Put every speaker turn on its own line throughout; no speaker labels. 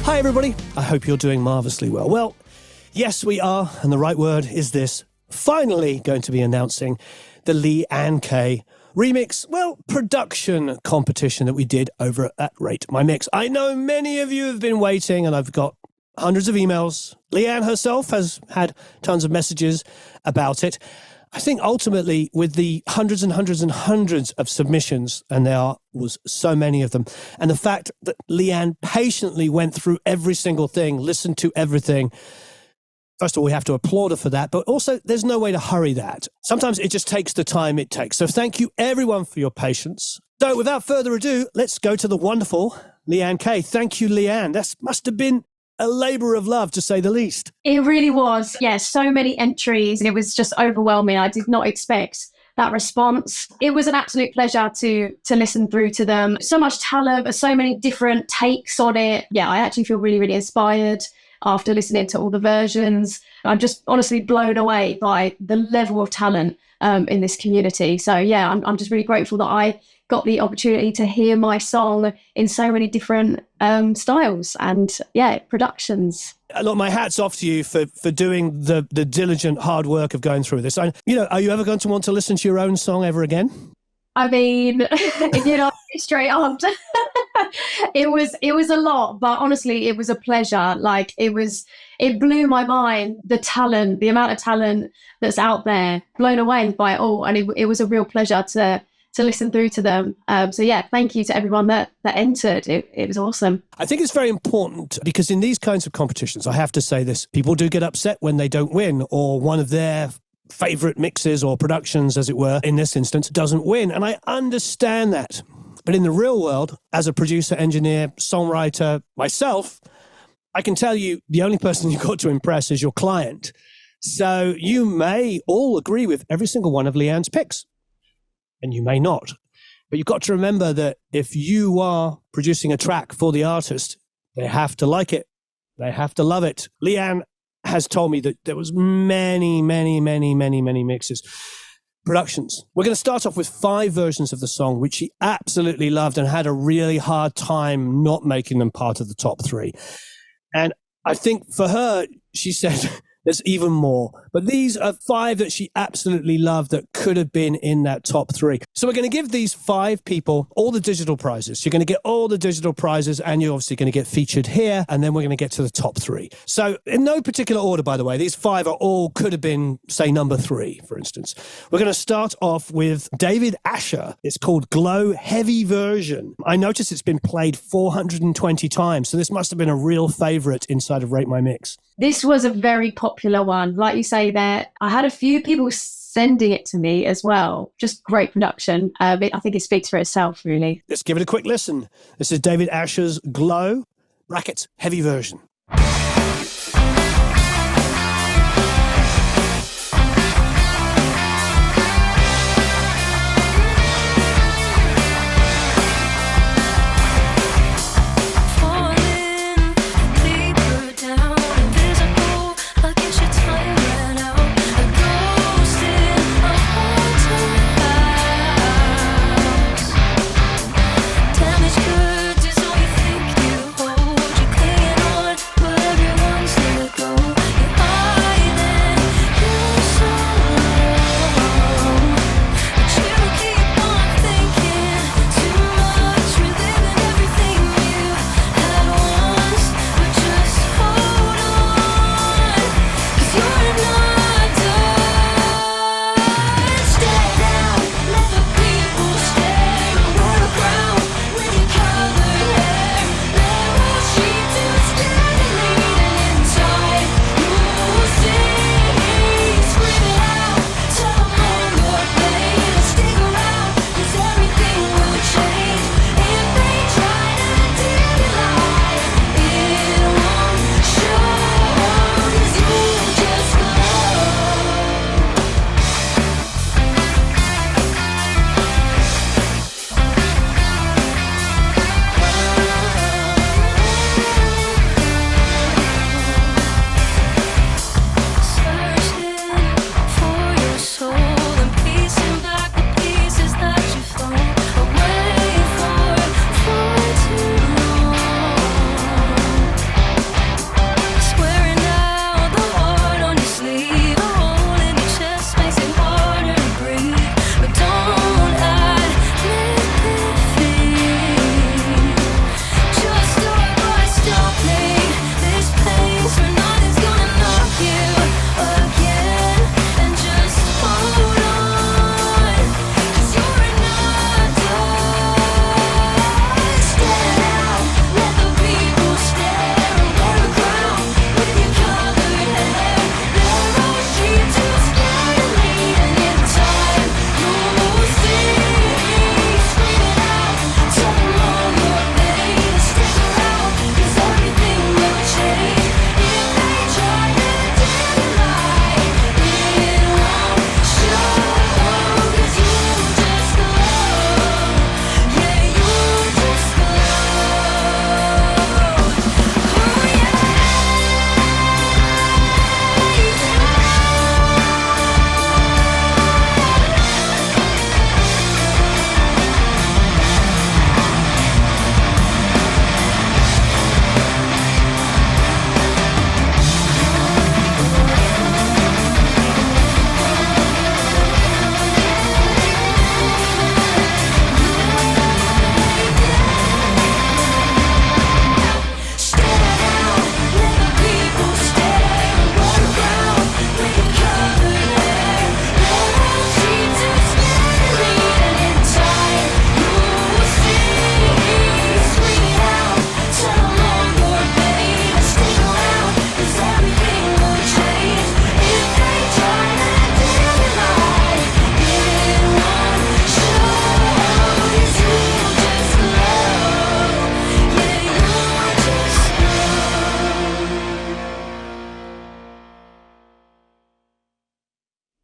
Hi, everybody. I hope you're doing marvellously well. Well, yes, we are, and the right word is this. Finally going to be announcing the Lianne Kaye remix, production competition that we did over at Rate My Mix. I know many of you have been waiting, and I've got hundreds of emails. Lianne herself has had tons of messages about it. I think ultimately with the hundreds and hundreds and hundreds of submissions, and there was so many of them, and the fact that Lianne patiently went through every single thing, listened to everything, first of all, we have to applaud her for that, but also there's no way to hurry that. Sometimes it just takes the time it takes. So thank you everyone for your patience. So without further ado, let's go to the wonderful Lianne Kaye. Thank you, Lianne. That must have been a labour of love, to say the least.
It really was. Yeah, so many entries. It was just overwhelming. I did not expect that response. It was an absolute pleasure to listen through to them. So much talent, so many different takes on it. Yeah, I actually feel really, really inspired after listening to all the versions. I'm just honestly blown away by the level of talent in this community. So yeah, I'm just really grateful that I got the opportunity to hear my song in so many different styles and productions.
Look, my hat's off to you for doing the diligent hard work of going through this. Are you ever going to want to listen to your own song ever again?
I mean, straight up, it was a lot, but honestly, it was a pleasure. Like it blew my mind, the amount of talent that's out there, blown away by it all. And it was a real pleasure to listen through to them. So yeah, thank you to everyone that entered. It was awesome.
I think it's very important because in these kinds of competitions, I have to say this, people do get upset when they don't win or one of their favourite mixes or productions, as it were, in this instance, doesn't win. And I understand that. But in the real world, as a producer, engineer, songwriter, myself, I can tell you the only person you've got to impress is your client. So you may all agree with every single one of Lianne's picks. And you may not. But you've got to remember that if you are producing a track for the artist, they have to like it. They have to love it. Lianne has told me that there was many mixes, productions. We're going to start off with 5 versions of the song, which she absolutely loved and had a really hard time not making them part of the top 3. And I think for her, she said, there's even more. But these are 5 that she absolutely loved that could have been in that top 3. So we're going to give these 5 people all the digital prizes. You're going to get all the digital prizes and you're obviously going to get featured here. And then we're going to get to the top 3. So in no particular order, by the way, these 5 are all could have been, say, number 3, for instance. We're going to start off with David Asher. It's called Glow Heavy Version. I noticed it's been played 420 times. So this must have been a real favorite inside of Rate My Mix.
This was a very popular one. Like you say there, I had a few people sending it to me as well. Just great production. I think it speaks for itself, really.
Let's give it a quick listen. This is David Asher's Glow, brackets, heavy version.
Damage goods is all you think you hold. You're clinging on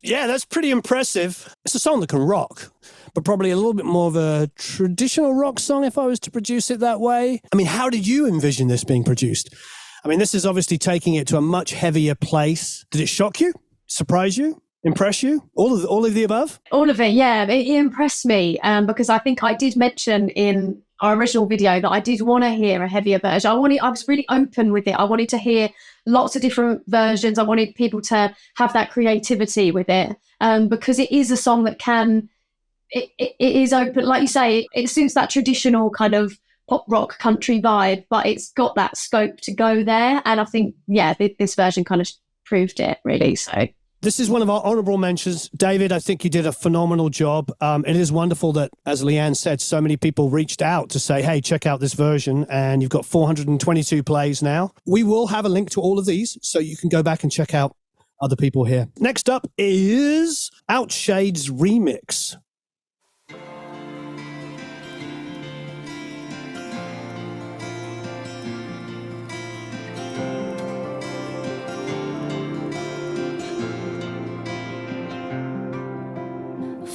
Yeah, that's pretty impressive. It's a song that can rock, but probably a little bit more of a traditional rock song if I was to produce it that way. I mean, how did you envision this being produced? I mean, this is obviously taking it to a much heavier place. Did it shock you? Surprise you? Impress you? All of the above?
All of it, yeah. It impressed me because I think I did mention in our original video that I did want to hear a heavier version. I was really open with it. I wanted to hear lots of different versions. I wanted people to have that creativity with it because it is a song that it is open. Like you say, it suits that traditional kind of pop rock country vibe, but it's got that scope to go there. And I think, yeah, this version kind of proved it really. So
this is one of our honorable mentions. David, I think you did a phenomenal job. It is wonderful that, as Lianne said, so many people reached out to say, hey, check out this version. And you've got 422 plays now. We will have a link to all of these, so you can go back and check out other people here. Next up is Outshade's remix.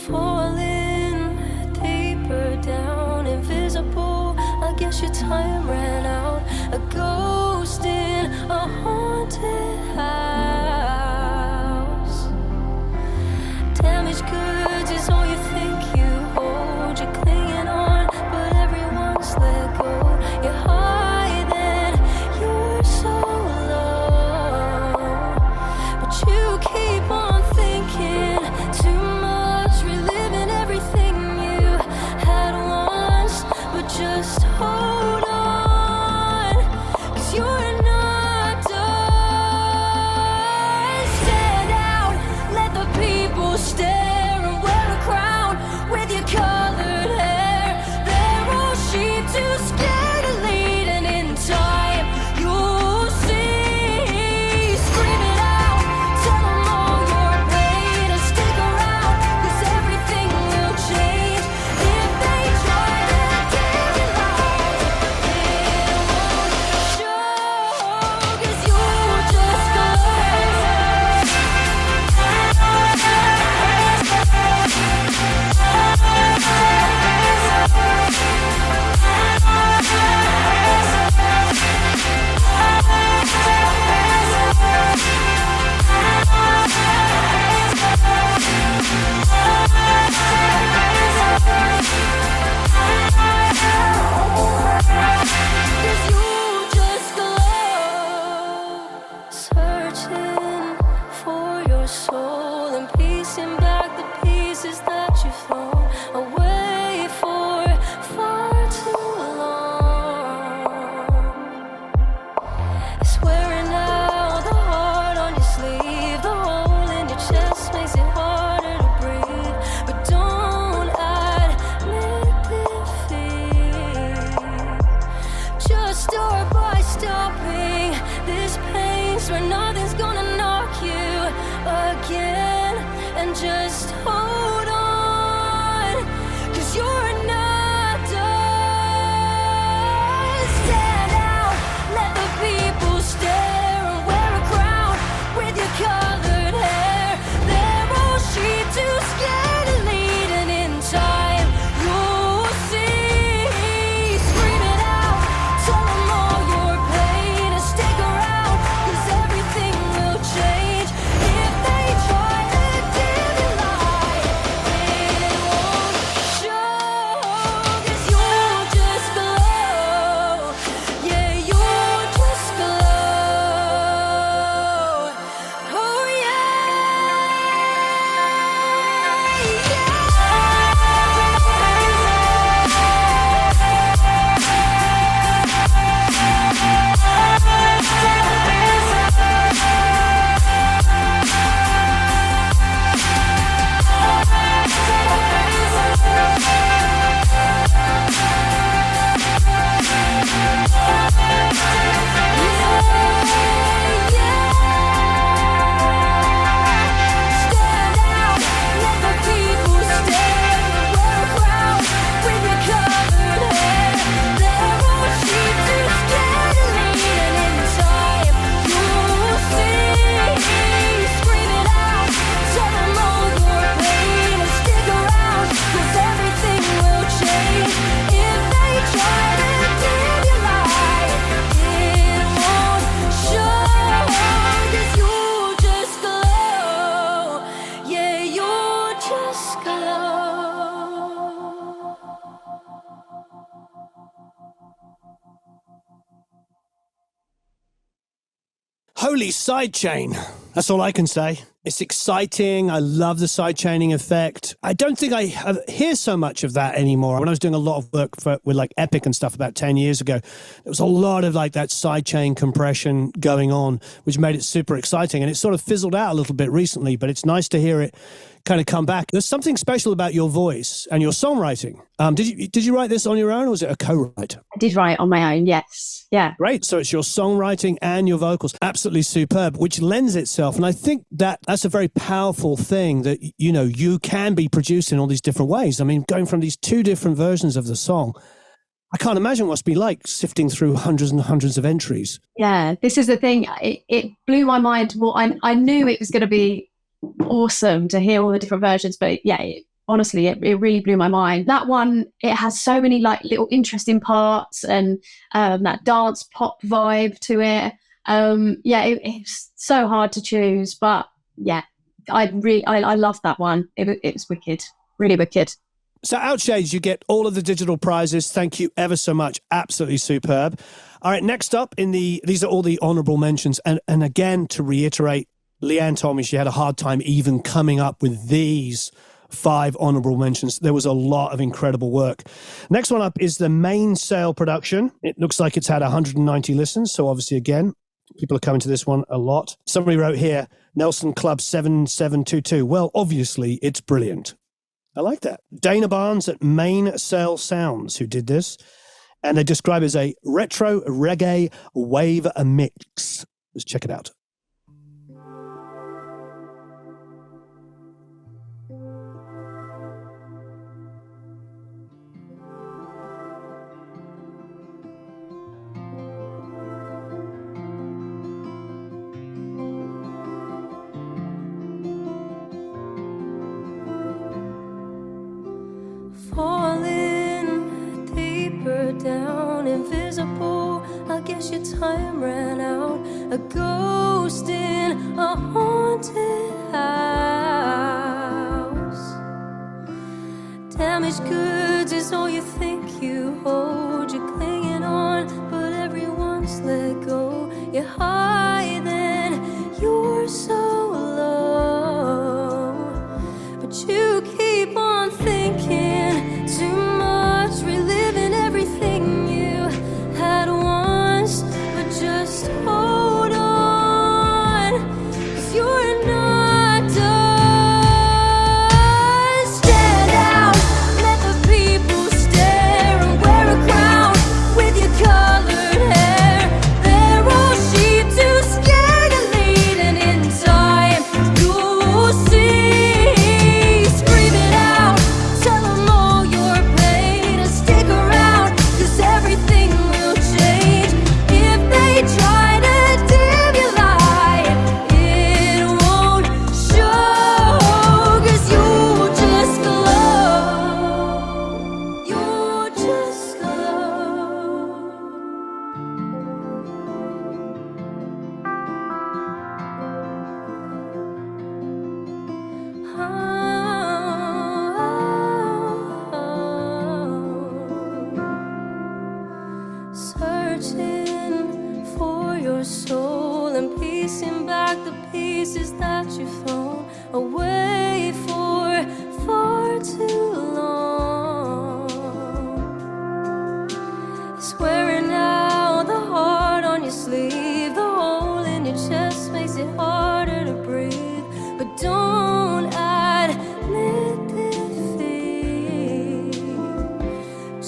Falling deeper down, invisible. I guess your time ran out. A ghost in a haunted house. Damaged goods is all you think you hold. You're clinging on, but everyone's let go. You're hiding, you're so low, but you keep on thinking too much, reliving everything you had once. But just hold on, 'cause you're not done. Stand out, let the people stare, and wear a crown with your colored hair. They're all sheep, too scared to lead, and in time you'll see. Scream it out, tell them all your pain, and stick around, 'cause everything will change. If they try to give you life, it won't show, 'cause you'll just glow. Cause you just glow. Searching for your soul and piecing back the pieces that you've thrown away for far too long. It's wearing out the heart on your sleeve. The hole in your chest makes it harder to breathe. But don't admit defeat. Just start by stopping this pain, so nothing's gonna knock you again. And just hold on, 'cause you're not done. Stand out, let the people stare, and wear a crown with your colored hair. They're all sheep, too scared to lead, and in time you'll see. Scream it out, tell them all your pain, and stick around, 'cause everything will change. If they try to dim your light,
Holy sidechain. That's all I can say. It's exciting. I love the sidechaining effect. I don't think I hear so much of that anymore. When I was doing a lot of work with like Epic and stuff about 10 years ago, there was a lot of like that sidechain compression going on, which made it super exciting. And it sort of fizzled out a little bit recently, but it's nice to hear it kind of come back. There's something special about your voice and your songwriting. Did you write this on your own, or was it a co-write?
I did write on my own, yes. Yeah.
Great. So it's your songwriting and your vocals. Absolutely superb, which lends itself. And I think that's a very powerful thing that, you know, you can be produced in all these different ways. I mean, going from these two different versions of the song, I can't imagine what it's been like sifting through hundreds and hundreds of entries.
Yeah, this is the thing. It blew my mind. Well, I knew it was going to be awesome to hear all the different versions, but yeah, honestly, it really blew my mind. That one, it has so many like little interesting parts and that dance pop vibe to it. It's so hard to choose, but yeah, I love that one. It was wicked, really wicked.
So Outshades, you get all of the digital prizes. Thank you ever so much. Absolutely superb. All right, next up these are all the honorable mentions. And again, to reiterate, Lianne told me she had a hard time even coming up with these 5 honorable mentions. There was a lot of incredible work. Next one up is the Main Sail production. It looks like it's had 190 listens. So obviously, again, people are coming to this one a lot. Somebody wrote here, Nelson Club 7722. Well, obviously, it's brilliant. I like that. Dana Barnes at Main Sail Sounds, who did this. And they describe it as a retro reggae wave mix. Let's check it out.
Falling deeper down, invisible. I guess your time ran out. A ghost in a haunted house. Damaged goods is all you think you hold. You're clinging on, but everyone's let go. You're high, then you're so low, but you keep on thinking too much, reliving everything you had once. But just hold on, 'cause you're not done. Stand out, let the people stare, and wear a crown with your colored hair. They're all sheep, too scared to lead, and in time you'll see. Scream it out, tell them all your pain, and stick around, 'cause everything will change. If they try to dim your light, it won't show, 'cause you'll just glow. You'll just glow. Searching for your soul and piecing back the pieces that you've thrown away for far too long. It's wearing out the heart on your sleeve. The hole in your chest makes it harder to breathe. But don't admit defeat.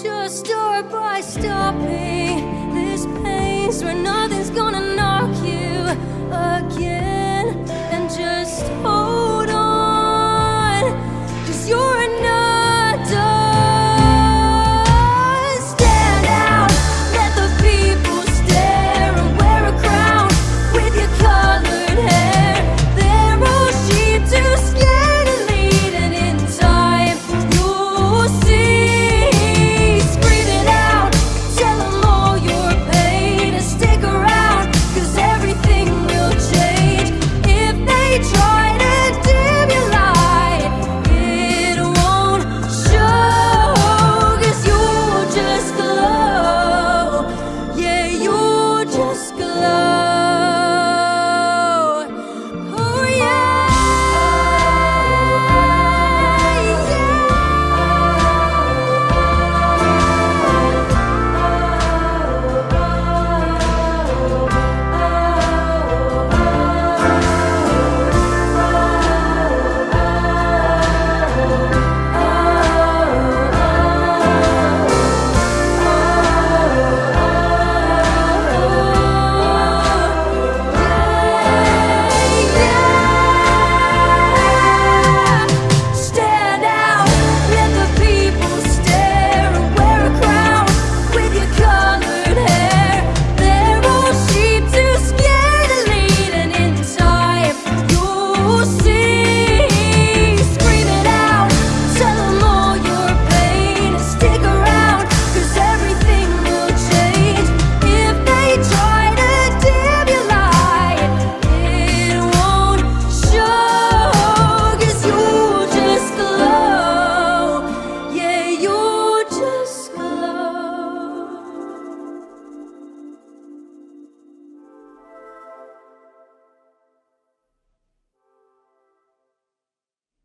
Just start by stopping this pain, where nothing's gonna knock you again. And just hold on, 'cause you're not done. Stand out, let the people stare, and wear a crown with your colored hair. They're all sheep, too scared to lead, and in time you'll see. Scream it out, tell them all your pain, and stick around, 'cause everything will change. If they try to dim your light, it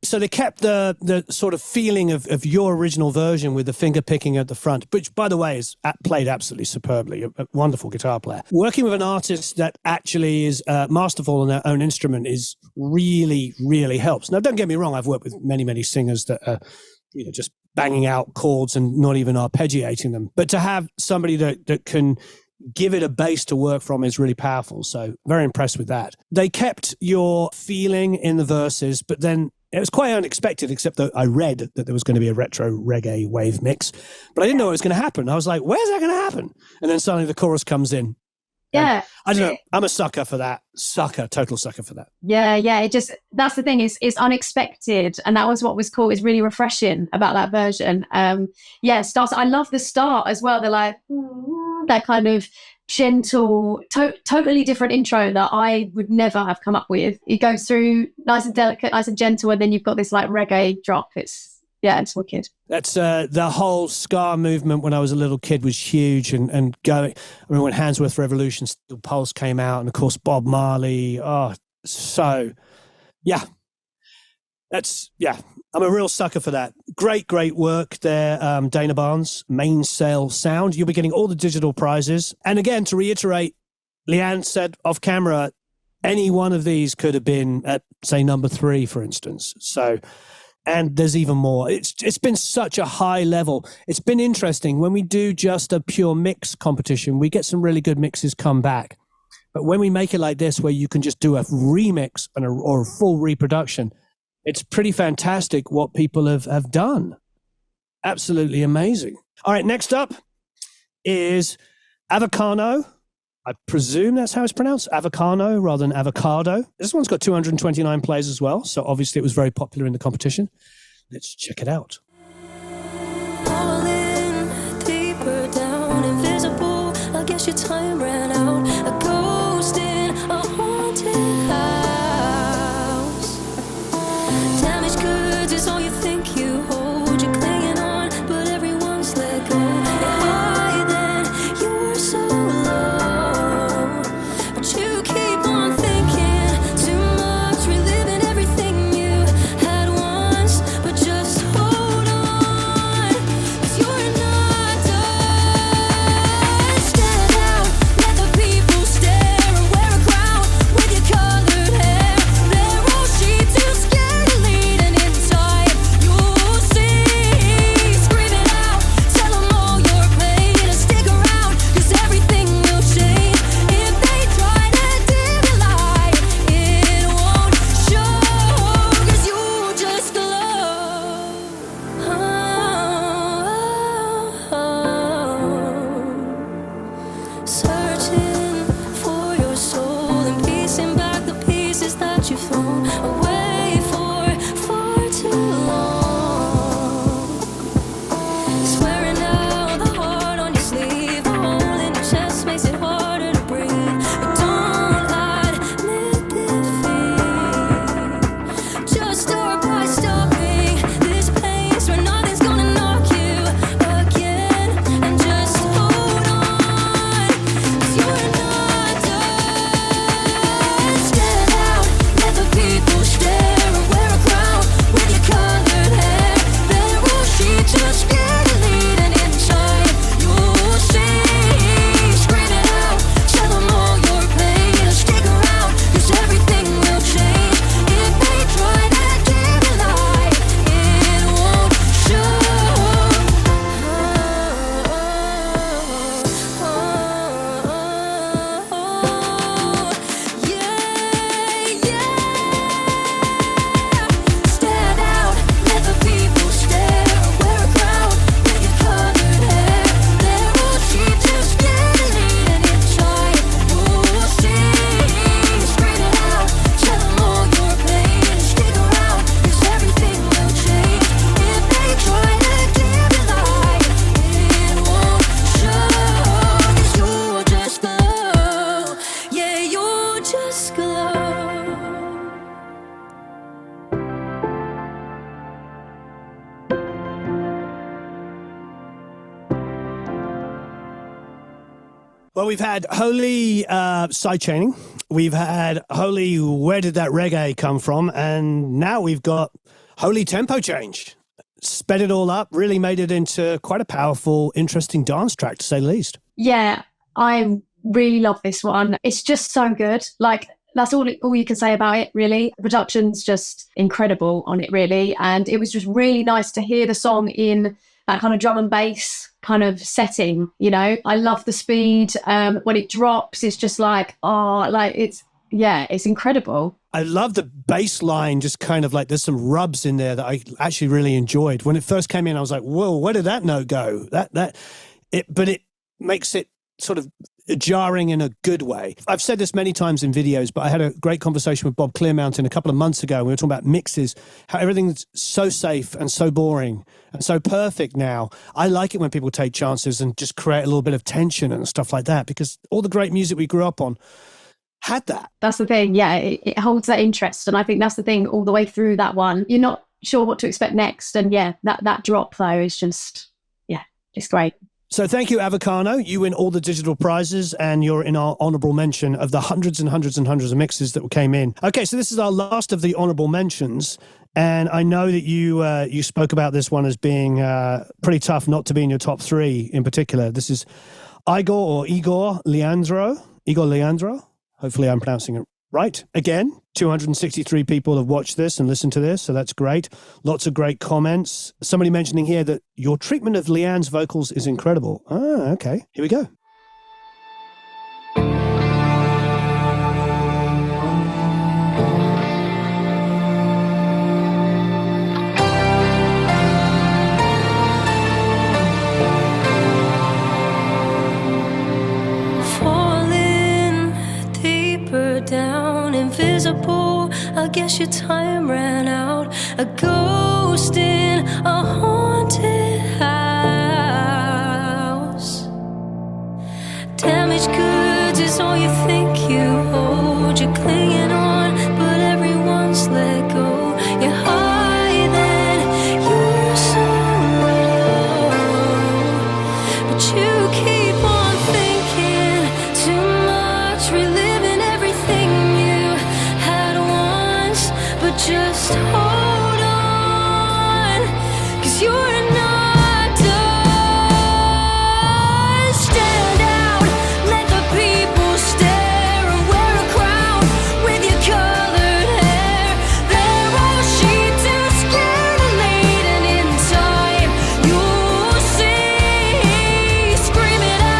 So they kept the sort of feeling of your original version with the finger picking at the front, which, by the way, is played absolutely superbly. A wonderful guitar player. Working with an artist that actually is masterful on their own instrument is really, really helps. Now, don't get me wrong. I've worked with many, many singers that are, just banging out chords and not even arpeggiating them. But to have somebody that can give it a base to work from is really powerful. So very impressed with that. They kept your feeling in the verses, but then it was quite unexpected, except that I read that there was going to be a retro reggae wave mix, but I didn't know what was going to happen. I was like, where's that going to happen? And then suddenly the chorus comes in.
Yeah.
I don't know. I'm a sucker for that. Total sucker for that.
Yeah. That's the thing, it's unexpected. And that was what was cool. It's really refreshing about that version. Starts. I love the start as well. They're like, that kind of gentle, totally different intro that I would never have come up with. It goes through nice and delicate, nice and gentle, and then you've got this like reggae drop. It's wicked.
That's the whole ska movement when I was a little kid was huge and going. I mean, when Handsworth Revolution, Steel Pulse came out, and of course Bob Marley. I'm a real sucker for that. Great work there, Dana Barnes, Mainsail Sound. You'll be getting all the digital prizes. And again, to reiterate, Lianne said off camera, any one of these could have been at, say, number 3, for instance. So, and there's even more. It's been such a high level. It's been interesting. When we do just a pure mix competition, we get some really good mixes come back. But when we make it like this, where you can just do a remix or a full reproduction, it's pretty fantastic what people have done. Absolutely amazing. All right, next up is Avocado. I presume that's how it's pronounced, Avocado rather than Avocado. This one's got 229 plays as well, so obviously it was very popular in the competition. Let's check it out.
Falling deeper down, invisible. I guess your time ran out. A ghost in a haunted house. Damaged goods is all you think you hold. You're clinging on, but everyone's let go. You're high, then you're so low. But you keep on thinking too much, reliving everything you had once. But just hold on, 'cause you're not done. Stand out, let the people stare, and wear a crown with your colored hair. They're all sheep, too scared to lead, and in time you'll see. Scream it out, tell them all your pain, and stick around, 'cause everything will change. If they try to dim your light, it won't show, 'cause you just glow. Searching for your soul and piecing back the pieces that you've thrown away for far too long. Swearing out the heart on your sleeve, a hole in your chest makes it harder to breathe. But don't admit defeat. Just start by stopping this pace, where nothing's gonna knock you again. And just hold on, 'cause you're not done. Stand out, let the people stare, and wear a crown with your colored hair. They're all sheep, too scared to lead, and in time you'll see. Scream it out, tell them all your pain, and stick around, 'cause everything will change. If they try to dim your light, it won't show. Stand out, let the people stare, wear a crown with your colored hair. They're all sheep, too scared to lead, and in time you'll see. Scream it out, tell them all your pain, and stick around, 'cause everything will change. If they try to dim your light, it won't show, 'cause you'll just glow. Yeah, you'll just glow.
Well, we've had Holy sidechaining. We've had Holy Where Did That Reggae Come From? And now we've got Holy tempo change. Sped it all up, really made it into quite a powerful, interesting dance track, to say the least.
Yeah, I really love this one. It's just so good. Like, that's all you can say about it, really. The production's just incredible on it, really. And it was just really nice to hear the song in that kind of drum and bass kind of setting, you know. I love the speed. When it drops, it's just like, it's incredible.
I love the bass line, just kind of like there's some rubs in there that I actually really enjoyed. When it first came in, I was like, whoa, where did that note go? But it makes it sort of jarring in a good way. I've said this many times in videos, but I had a great conversation with Bob Clearmountain a couple of months ago. We were talking about mixes, how everything's so safe and so boring and so perfect now. I like it when people take chances and just create a little bit of tension and stuff like that, because all the great music we grew up on had that.
That's the thing. Yeah, it holds that interest. And I think that's the thing all the way through that one. You're not sure what to expect next. And yeah, that drop though is just great.
So thank you, Avocano. You win all the digital prizes and you're in our honorable mention of the hundreds and hundreds and hundreds of mixes that came in. Okay, so this is our last of the honorable mentions. And I know that you spoke about this one as being pretty tough not to be in your top three in particular. This is Igor Leandro. Hopefully I'm pronouncing it right. Again, 263 people have watched this and listened to this, so that's great. Lots of great comments. Somebody mentioning here that your treatment of Lianne's vocals is incredible. Ah, okay. Here we go.
Down, invisible, I guess your time ran out. A ghost in a haunted house. Damaged goods is all you think you hold. You're clinging on, but everyone's let go. You're higher than your sorrow, but you keep on thinking too much, reliving everything you had once. But just hold on, 'cause you're not done. Stand out, let the people stare and wear a crown with your colored hair. They're all sheep too scared and laden in time. You'll see, scream it out.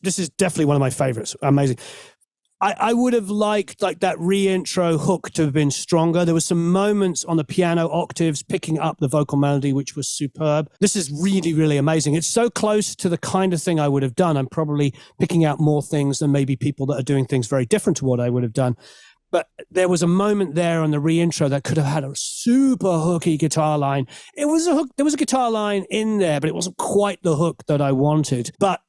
this is definitely one of my favorites. Amazing. I would have liked like that re-intro hook to have been stronger. There were some moments on the piano octaves picking up the vocal melody, which was superb. This is really, really amazing. It's so close to the kind of thing I would have done. I'm probably picking out more things than maybe people that are doing things very different to what I would have done. But there was a moment there on the re-intro that could have had a super hooky guitar line. It was a hook. There was a guitar line in there, but it wasn't quite the hook that I wanted. But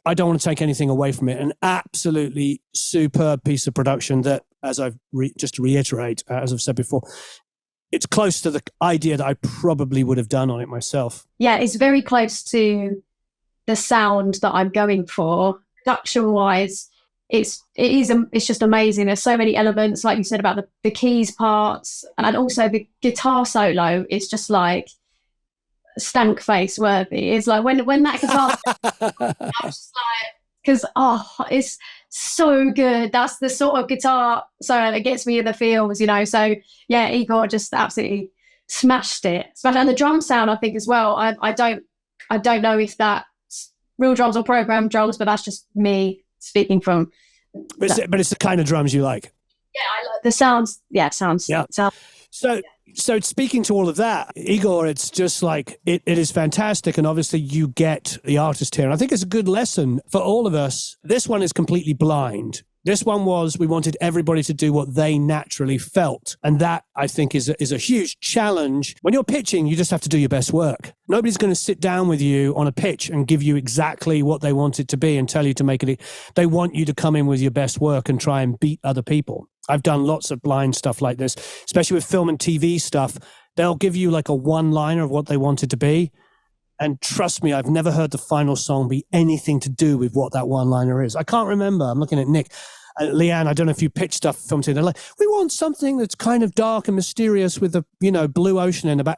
I don't want to take anything away from it. An absolutely superb piece of production that, as I've just to reiterate, as I've said before, it's close to the idea that I probably would have done on it myself.
Yeah, it's very close to the sound that I'm going for. Production-wise, it's just amazing. There's so many elements, like you said, about the keys parts, and also the guitar solo. It's just like stank face worthy. It's like when that guitar I was just like, because it's so good. That's the sort of guitar solo that gets me in the feels, you know. So yeah, Igor just absolutely smashed it. And the drum sound, I think, as well. I don't know if that's real drums or programmed drums, but that's just me speaking from.
But it's the kind of drums you like.
Yeah, I like the sounds. Yeah, sounds.
Yeah. So speaking to all of that, Igor, it's just like, it is fantastic. And obviously you get the artist here. And I think it's a good lesson for all of us. This one is completely blind. This one we wanted everybody to do what they naturally felt. And that, I think, is a huge challenge. When you're pitching, you just have to do your best work. Nobody's going to sit down with you on a pitch and give you exactly what they want it to be and tell you to make it. They want you to come in with your best work and try and beat other people. I've done lots of blind stuff like this, especially with film and TV stuff. They'll give you like a one-liner of what they want it to be. And trust me, I've never heard the final song be anything to do with what that one-liner is. I can't remember. I'm looking at Nick. Lianne, I don't know if you pitch stuff for film TV. They're like, we want something that's kind of dark and mysterious with a, blue ocean in the back.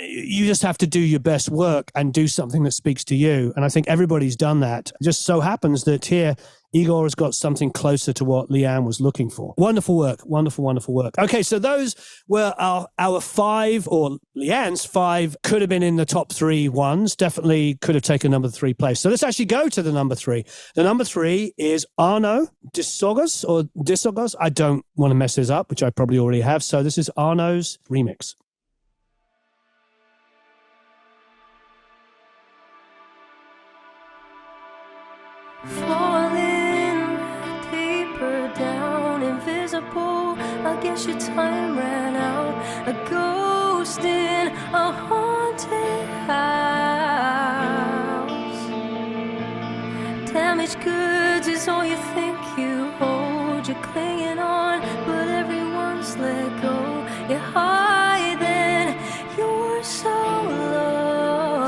You just have to do your best work and do something that speaks to you. And I think everybody's done that. It just so happens that here, Igor has got something closer to what Lianne was looking for. Wonderful work. Wonderful, wonderful work. Okay, so those were our 5, or Lianne's 5, could have been in the top 3 ones. Definitely could have taken number 3 place. So let's actually go to the number 3. The number 3 is Arno Disogos. I don't want to mess this up, which I probably already have. So this is Arno's remix.
Falling deeper down, invisible. I guess your time ran out. A ghost in a haunted house. Damaged goods is all you think you hold. You're clinging on, but everyone's let go. You're high, then you're so low,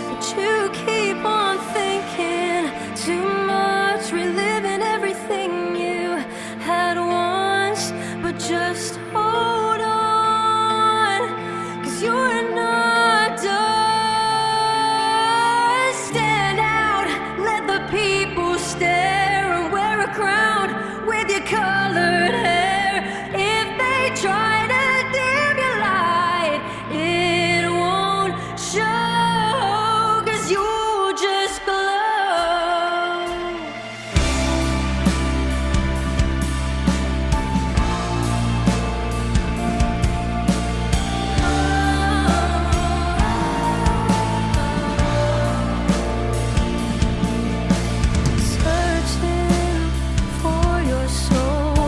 but you keep on thinking too much, reliving everything you had once. But just hold on, 'cause you're not done. Stand out, let the people stare, and wear a crown with your colored hair. If they try to dim your light, it won't show, 'cause you'll just glow. Searching for your soul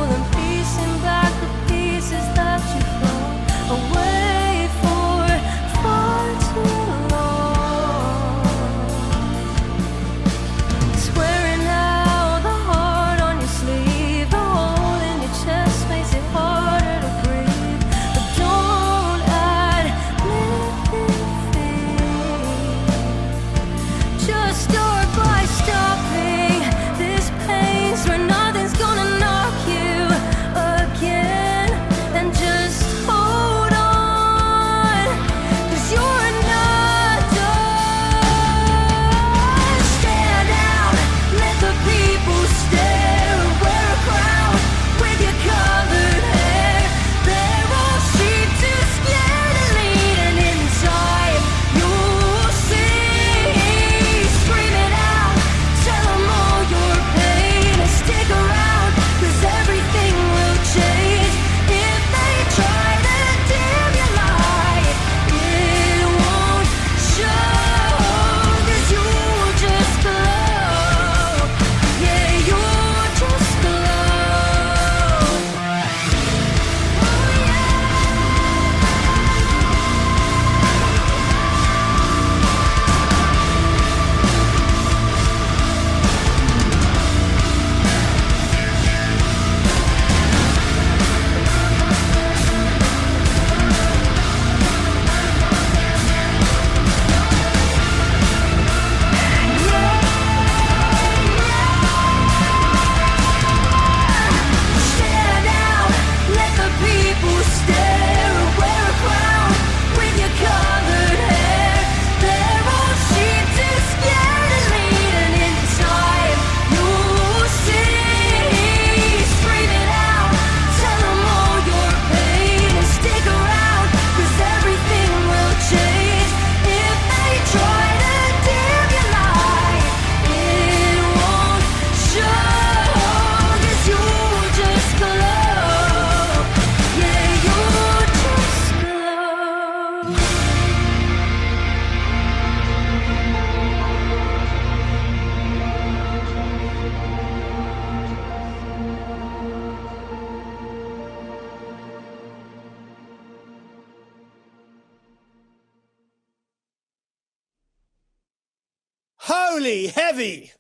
Holy heavy.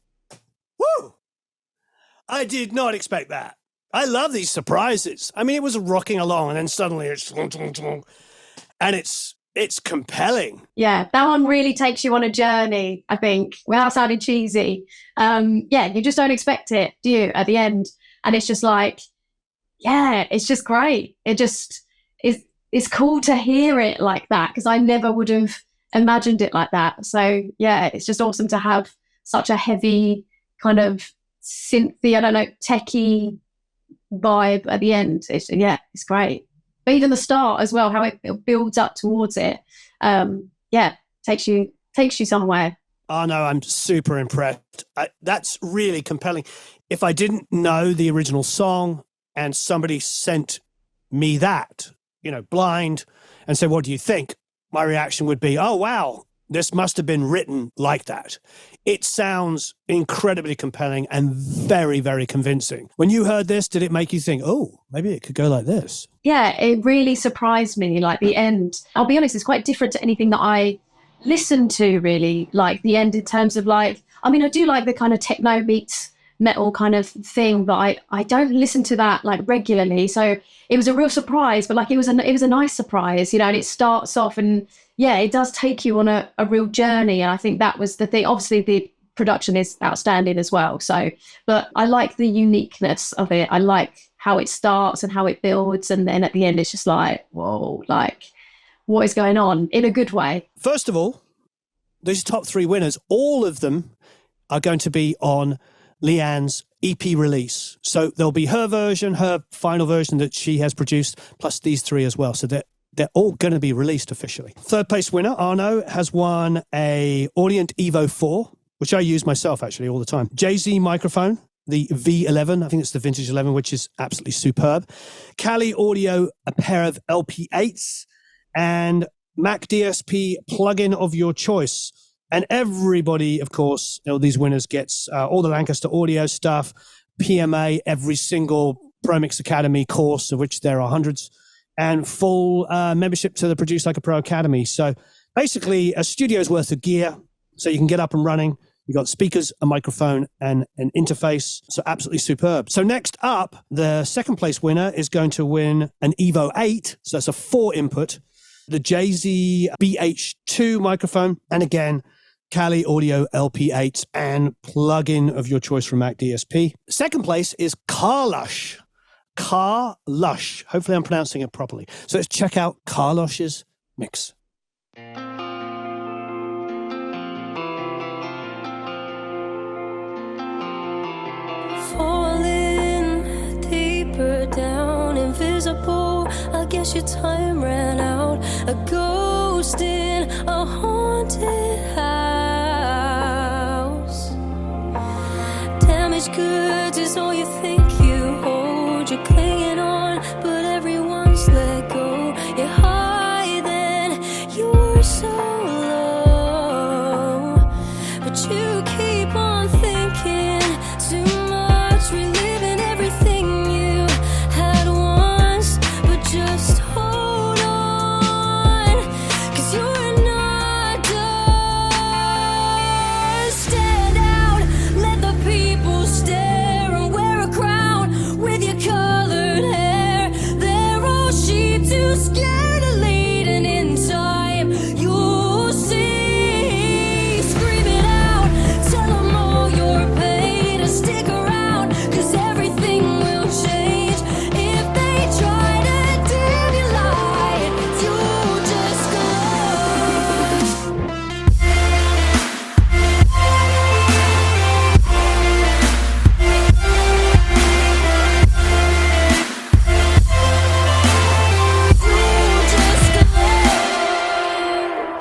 Woo! I did not expect that. I love these surprises. I mean, it was rocking along and then suddenly it's... And it's compelling.
Yeah, that one really takes you on a journey, I think, without sounding cheesy. You just don't expect it, do you, at the end? And it's just like, yeah, it's just great. It just is. It's cool to hear it like that because I never would have imagined it like that. So yeah, it's just awesome to have such a heavy kind of synthy, I don't know, techie vibe at the end. It's great. But even the start as well, how it builds up towards it, takes you somewhere.
Oh no, I'm super impressed. That's really compelling. If I didn't know the original song and somebody sent me that, blind, and said, "What do you think?" my reaction would be, "Oh wow, this must have been written like that." It sounds incredibly compelling and very, very convincing. When you heard this, did it make you think, oh, maybe it could go like this?
Yeah, it really surprised me, like the end. I'll be honest, it's quite different to anything that I listen to, really, like the end in terms of like, I mean, I do like the kind of techno meets metal kind of thing, but I don't listen to that like regularly. So it was a real surprise, but like it was a nice surprise, and it starts off and yeah, it does take you on a real journey. And I think that was the thing. Obviously the production is outstanding as well. So, but I like the uniqueness of it. I like how it starts and how it builds. And then at the end, it's just like, whoa, like what is going on in a good way?
First of all, these top 3 winners, all of them are going to be on Lianne's EP release. So there'll be her version, her final version that she has produced, plus these 3 as well. So they're all going to be released officially. Third place winner, Arno, has won a Audient Evo 4, which I use myself actually all the time. Jay-Z microphone, the V11, I think it's the vintage 11, which is absolutely superb. Kaye Audio, a pair of LP8s, and Mac DSP plugin of your choice. And everybody, of course, these winners gets all the Lancaster Audio stuff, PMA, every single ProMix Academy course, of which there are hundreds, and full membership to the Produce Like a Pro Academy. So basically a studio's worth of gear so you can get up and running. You've got speakers, a microphone, and an interface. So absolutely superb. So next up, the second place winner is going to win an Evo 8. So that's a 4 input, the Jay-Z BH2 microphone. And again, Kaye Audio LP8 and plugin of your choice from Mac DSP. Second place is Carlush. Carlush. Hopefully I'm pronouncing it properly. So let's check out Carlush's mix.
Falling deeper down, invisible. I guess your time ran out. A ghost in a haunted house. Damaged goods is all you think you hold. You're clinging on, but everyone's let go. You're high, then you're so low. But you keep on thinking too much, reliving everything you had once. But just hold on, 'cause you're not done. Stand out, let the people stare, and wear a crown with your colored hair. They're all sheep, too scared to lead, and in time you'll see. Scream it out, tell them all your pain, and stick around, 'cause everything will change. If they try to dim your light, you'll just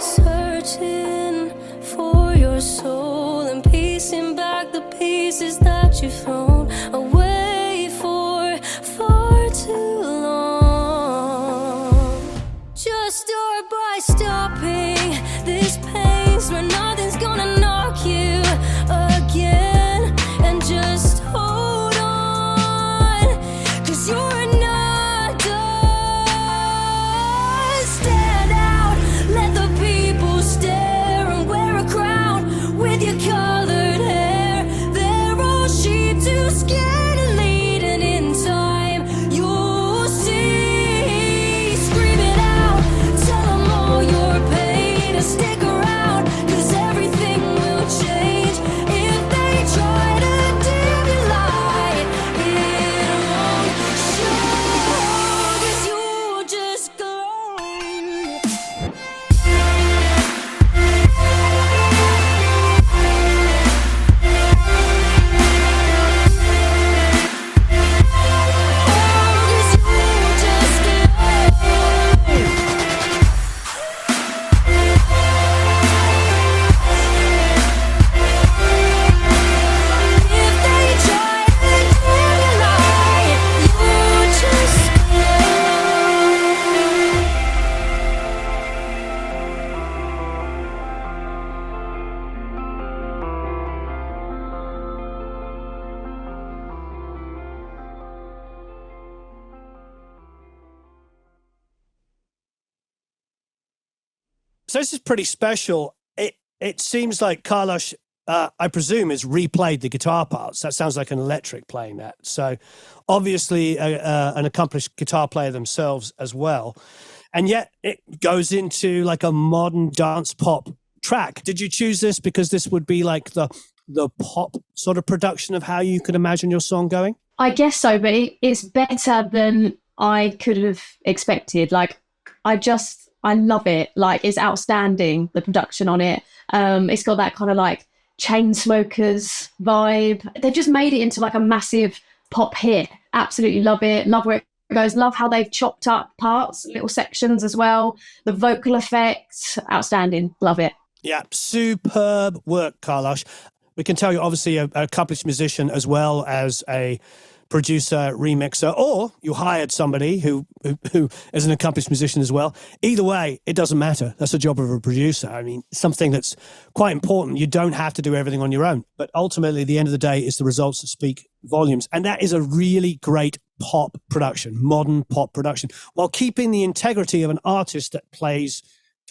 searching for your soul and piecing back the pieces that you've thrown away for far too long. Just start by stopping this pain, so nothing's gonna knock you again. And just hold on, 'cause you're not done. Stand out, let the people stare, and wear a crown with with your colored hair. They're all sheep too scared to lead, and in time you'll see. Screaming out, tell them all your pain, and stick around, 'cause everything will change. If they try to dim your light, it won't show, 'cause you'll just glow.
So this is pretty special. It seems like Carlos, I presume, has replayed the guitar parts. That sounds like an electric playing that. So obviously an accomplished guitar player themselves as well. And yet it goes into like a modern dance pop track. Did you choose this because this would be like the pop sort of production of how you could imagine your song going?
I guess so, but it's better than I could have expected. Like, I love it. Like, it's outstanding, the production on it. It's got that kind of like Chainsmokers vibe. They've just made it into like a massive pop hit. Absolutely love it. Love where it goes. Love how they've chopped up parts, little sections as well. The vocal effects, outstanding. Love it.
Yeah, superb work, Carlos. We can tell you're obviously an accomplished musician as well as a producer, remixer, or you hired somebody who is an accomplished musician as well. Either way, it doesn't matter. That's the job of a producer. I mean, something that's quite important. You don't have to do everything on your own. But ultimately, at the end of the day, it's the results that speak volumes. And that is a really great pop production, modern pop production, while keeping the integrity of an artist that plays,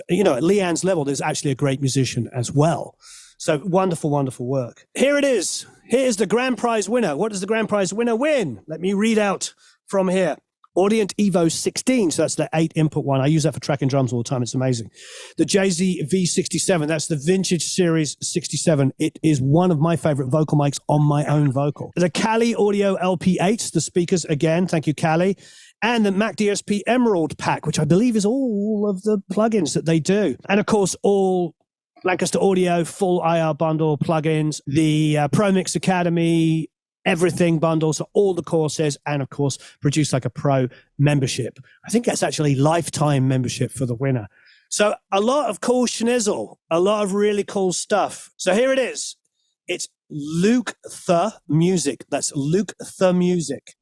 you know, at Lianne's level, there's actually a great musician as well. So wonderful, wonderful work. Here it is. Here's the grand prize winner. What does the grand prize winner win? Let me read out from here. Audient Evo 16, so that's the 8-input one. I use that for tracking drums all the time. It's amazing. The JZ V67, that's the Vintage Series 67. It is one of my favorite vocal mics on my own vocal. The Kali Audio LP8, the speakers again. Thank you, Kali. And the Mac DSP Emerald pack, which I believe is all of the plugins that they do. And of course, all Lancaster Audio full IR bundle plugins, the Pro Mix Academy, everything bundles, so all the courses, and of course, Produce Like a Pro membership. I think that's actually lifetime membership for the winner. So a lot of cool schnizzle, a lot of really cool stuff. So here it is. It's Luke The Music. That's Luke The Music.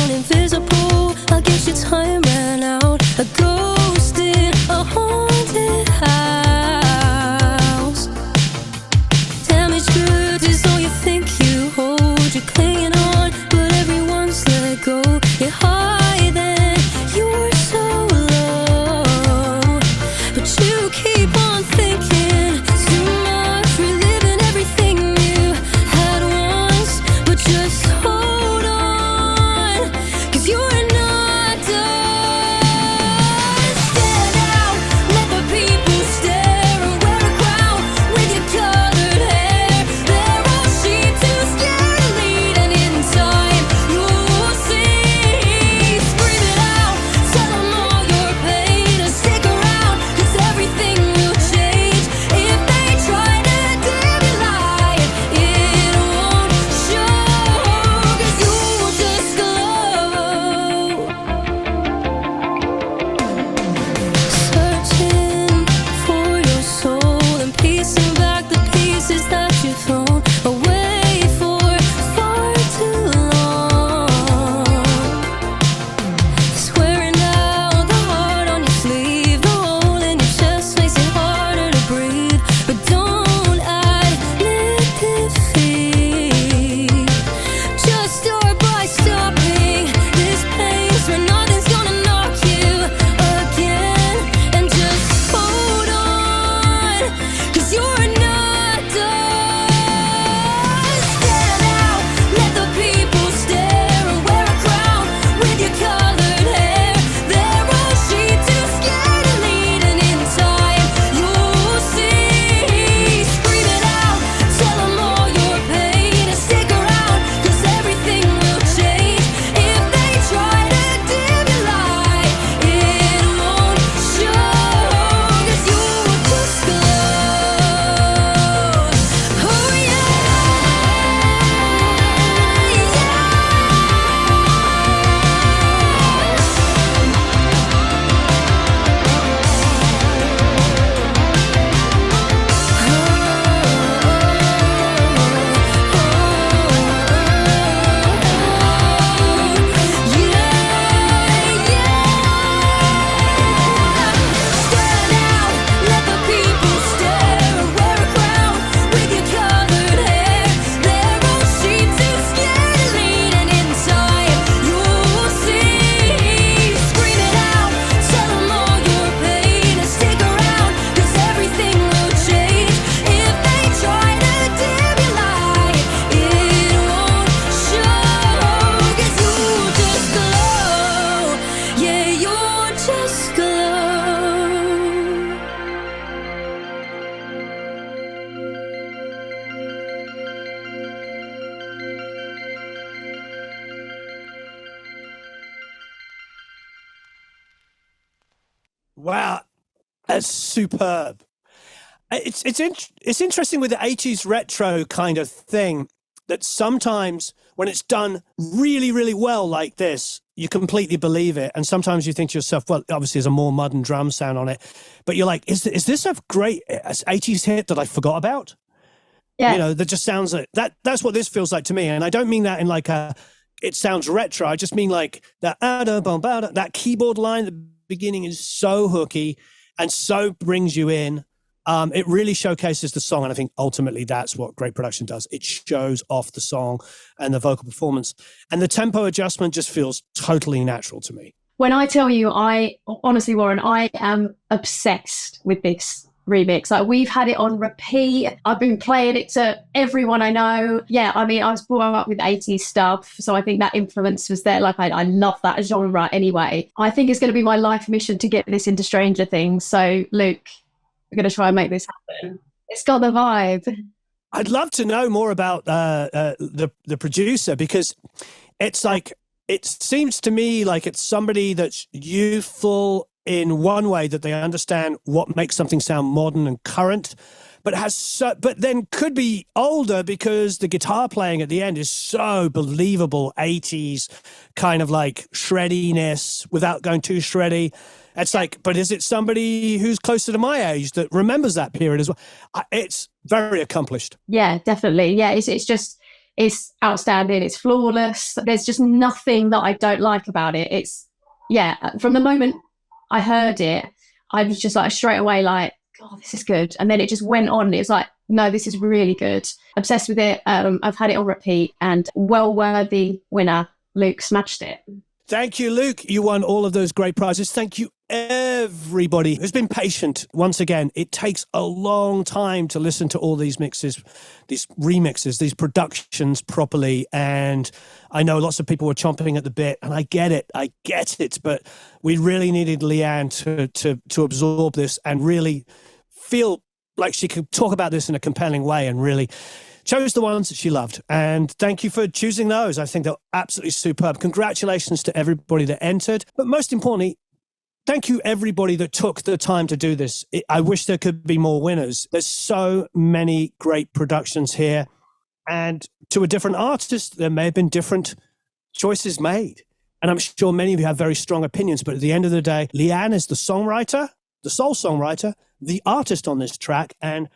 Invisible, I guess your time ran out. A ghost in a haunted house. Damaged goods is all you think you hold. You're clinging on, but everyone's let go. You're high then, you were so low, but you keep on thinking too much, reliving everything you had once. But just hold on, 'cause you're not done.
Wow, that's superb. It's interesting with the 80s retro kind of thing that sometimes when it's done really, really well like this, you completely believe it. And sometimes you think to yourself, well, obviously there's a more modern drum sound on it, but you're like, is this a great 80s hit that I forgot about?
Yeah.
You know, that just sounds like that's what this feels like to me. And I don't mean that in like it sounds retro. I just mean like that keyboard line at the beginning is so hooky and so brings you in. It really showcases the song, and I think ultimately that's what great production does. It shows off the song and the vocal performance, and the tempo adjustment just feels totally natural to me.
When I tell you, honestly, Warren, I am obsessed with this remix. Like, we've had it on repeat. I've been playing it to everyone I know. Yeah, I mean, I was brought up with 80s stuff, so I think that influence was there. Like, I love that genre anyway. I think it's going to be my life mission to get this into Stranger Things. So, Luke, we're going to try and make this happen. It's got the vibe.
I'd love to know more about the producer, because it's like, it seems to me like it's somebody that's youthful in one way, that they understand what makes something sound modern and current, but but then could be older because the guitar playing at the end is so believable 80s kind of like shreddiness without going too shreddy. It's like, but is it somebody who's closer to my age that remembers that period as well? It's very accomplished.
Yeah, definitely. Yeah, it's outstanding. It's flawless. There's just nothing that I don't like about it. From the moment I heard it, I was just like straight away like, oh, this is good. And then it just went on. It was like, no, this is really good. Obsessed with it. I've had it on repeat, and well worthy winner. Luke smashed it.
Thank you, Luke. You won all of those great prizes. Thank you, everybody who's been patient. Once again, it takes a long time to listen to all these mixes, these remixes, these productions properly. And I know lots of people were chomping at the bit, and I get it. But we really needed Lianne to absorb this and really feel like she could talk about this in a compelling way, and really chose the ones that she loved. And thank you for choosing those. I think they're absolutely superb. Congratulations to everybody that entered. But most importantly, thank you everybody that took the time to do this. I wish there could be more winners. There's so many great productions here. And to a different artist, there may have been different choices made. And I'm sure many of you have very strong opinions. But at the end of the day, Lianne is the songwriter, the sole songwriter, the artist on this track. And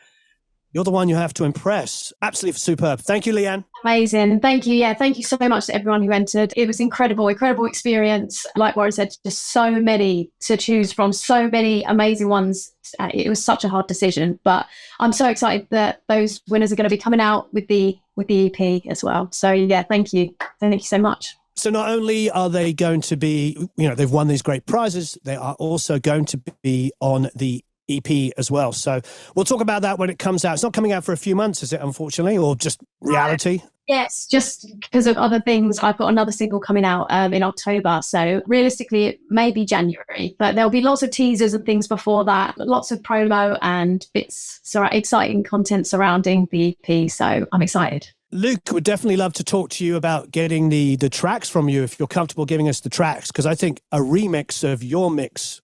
you're the one you have to impress. Absolutely superb. Thank you, Lianne.
Amazing. Thank you. Yeah, thank you so much to everyone who entered. It was incredible experience. Like Warren said, just so many to choose from, so many amazing ones. It was such a hard decision, but I'm so excited that those winners are going to be coming out with the EP as well. So yeah, thank you. Thank you so much.
So not only are they going to be, they've won these great prizes, they are also going to be on the EP as well. So we'll talk about that when it comes out. It's not coming out for a few months, is it, unfortunately, or just reality?
Yes, just because of other things. I've got another single coming out in October. So realistically, it may be January, but there'll be lots of teasers and things before that, lots of promo and bits, so exciting content surrounding the EP. So I'm excited.
Luke, would definitely love to talk to you about getting the tracks from you, if you're comfortable giving us the tracks, because I think a remix of your mix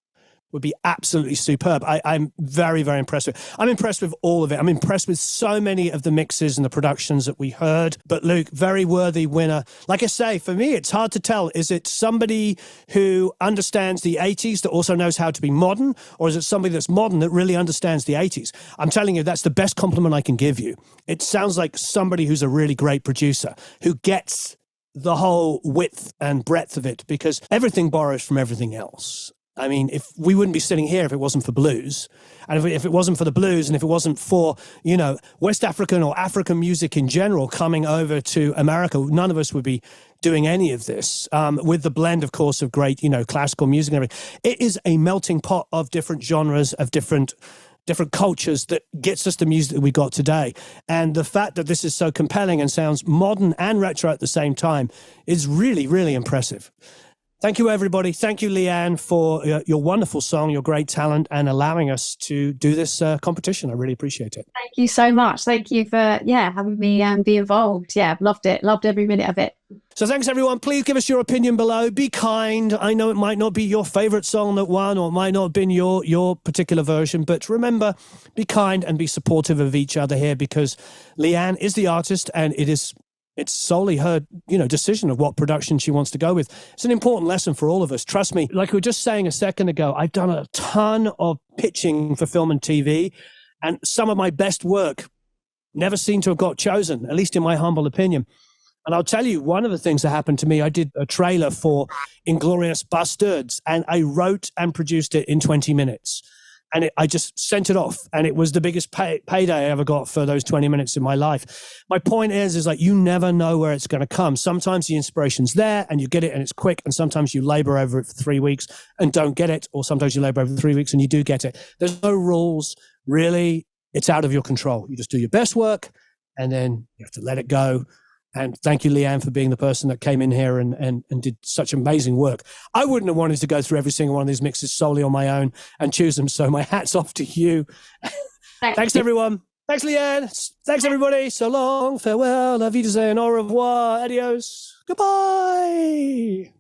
would be absolutely superb. I'm very, very impressed with. I'm impressed with all of it. I'm impressed with so many of the mixes and the productions that we heard. But Luke, very worthy winner. Like I say, for me, it's hard to tell. Is it somebody who understands the 80s that also knows how to be modern? Or is it somebody that's modern that really understands the 80s? I'm telling you, that's the best compliment I can give you. It sounds like somebody who's a really great producer, who gets the whole width and breadth of it, because everything borrows from everything else. I mean, if we wouldn't be sitting here if it wasn't for blues, and if it wasn't for the blues, and if it wasn't for, West African or African music in general coming over to America, none of us would be doing any of this, with the blend, of course, of great, classical music and everything. It is a melting pot of different genres, of different cultures that gets us the music that we got today. And the fact that this is so compelling and sounds modern and retro at the same time is really, really impressive. Thank you, everybody. Thank you, Lianne, for your wonderful song, your great talent, and allowing us to do this competition. I really appreciate it.
Thank you so much. Thank you for having me be involved. Yeah, loved it. Loved every minute of it.
So thanks, everyone. Please give us your opinion below. Be kind. I know it might not be your favorite song that won, or it might not have been your particular version, but remember, be kind and be supportive of each other here, because Lianne is the artist, and it's solely her, decision of what production she wants to go with. It's an important lesson for all of us. Trust me, like we were just saying a second ago, I've done a ton of pitching for film and TV, and some of my best work never seem to have got chosen, at least in my humble opinion. And I'll tell you, one of the things that happened to me, I did a trailer for Inglourious Basterds, and I wrote and produced it in 20 minutes. And I just sent it off, and it was the biggest payday I ever got for those 20 minutes in my life. My point is like, you never know where it's going to come. Sometimes the inspiration's there and you get it and it's quick, and sometimes you labor over it for 3 weeks and don't get it, or sometimes you labor over 3 weeks and you do get it. There's no rules, really. It's out of your control. You just do your best work, and then you have to let it go. And thank you, Lianne, for being the person that came in here and did such amazing work. I wouldn't have wanted to go through every single one of these mixes solely on my own and choose them. So my hat's off to you. Thanks, everyone. Thanks, Lianne. Thanks, everybody. So long. Farewell. Auf Wiedersehen. Au revoir. Adios. Goodbye.